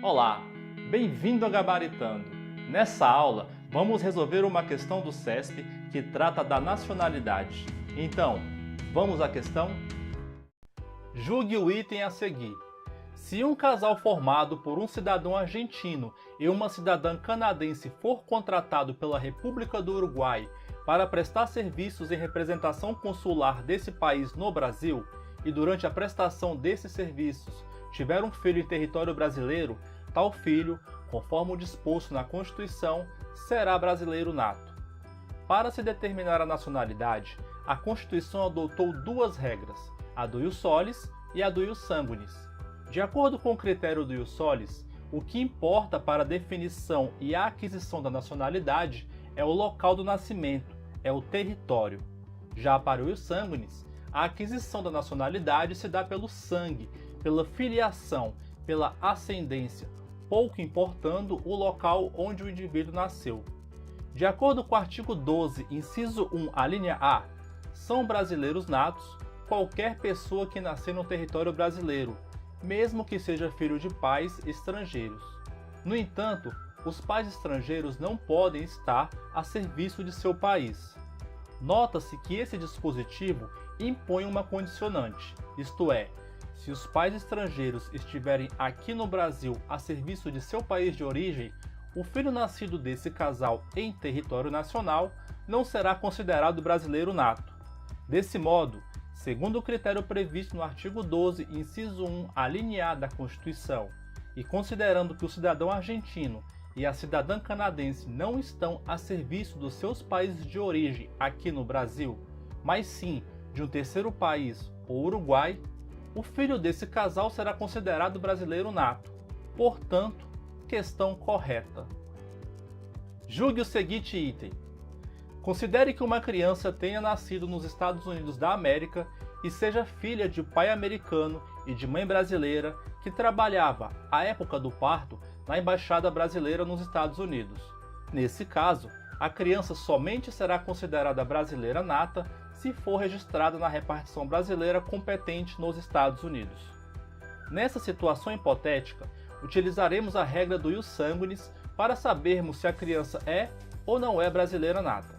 Olá, bem-vindo a Gabaritando. Nessa aula, vamos resolver uma questão do CESP que trata da nacionalidade. Então, vamos à questão? Julgue o item a seguir. Se um casal formado por um cidadão argentino e uma cidadã canadense for contratado pela República do Uruguai para prestar serviços em representação consular desse país no Brasil, e durante a prestação desses serviços tiver um filho em território brasileiro, tal filho, conforme o disposto na Constituição, será brasileiro nato. Para se determinar a nacionalidade, a Constituição adotou duas regras, a do ius solis e a do ius sanguinis. De acordo com o critério do ius solis, o que importa para a definição e a aquisição da nacionalidade é o local do nascimento, é o território. Já para o ius sanguinis, a aquisição da nacionalidade se dá pelo sangue, pela filiação, pela ascendência, pouco importando o local onde o indivíduo nasceu. De acordo com o artigo 12, inciso 1, a linha A, são brasileiros natos qualquer pessoa que nascer no território brasileiro, mesmo que seja filho de pais estrangeiros. No entanto, os pais estrangeiros não podem estar a serviço de seu país. Nota-se que esse dispositivo impõe uma condicionante, isto é, se os pais estrangeiros estiverem aqui no Brasil a serviço de seu país de origem, o filho nascido desse casal em território nacional não será considerado brasileiro nato. Desse modo, segundo o critério previsto no artigo 12, inciso 1, a linha A da Constituição, e considerando que o cidadão argentino e a cidadã canadense não estão a serviço dos seus países de origem aqui no Brasil, mas sim de um terceiro país ou Uruguai, o filho desse casal será considerado brasileiro nato. Portanto, questão correta. Julgue o seguinte item. Considere que uma criança tenha nascido nos Estados Unidos da América e seja filha de pai americano e de mãe brasileira que trabalhava, à época do parto, na Embaixada Brasileira nos Estados Unidos. Nesse caso, a criança somente será considerada brasileira nata se for registrada na repartição brasileira competente nos Estados Unidos. Nessa situação hipotética, utilizaremos a regra do ius sanguinis para sabermos se a criança é ou não é brasileira nata.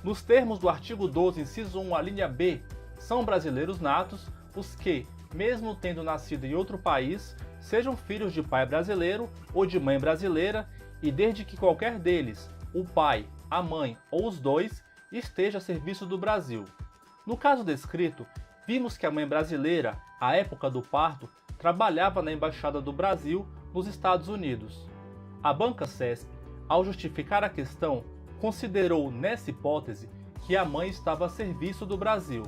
Nos termos do artigo 12, inciso 1, a linha B, são brasileiros natos os que, mesmo tendo nascido em outro país, sejam filhos de pai brasileiro ou de mãe brasileira e desde que qualquer deles, o pai, a mãe ou os dois, esteja a serviço do Brasil. No caso descrito, vimos que a mãe brasileira, à época do parto, trabalhava na Embaixada do Brasil nos Estados Unidos. A banca CESP, ao justificar a questão, considerou nessa hipótese que a mãe estava a serviço do Brasil.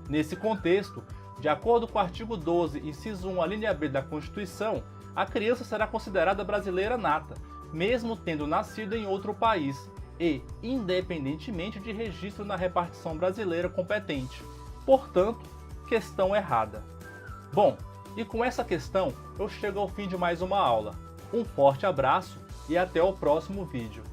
Nesse contexto, de acordo com o artigo 12, inciso 1, a linha B da Constituição, a criança será considerada brasileira nata, mesmo tendo nascido em outro país e independentemente de registro na repartição brasileira competente. Portanto, questão errada. Bom, e com essa questão eu chego ao fim de mais uma aula. Um forte abraço e até o próximo vídeo.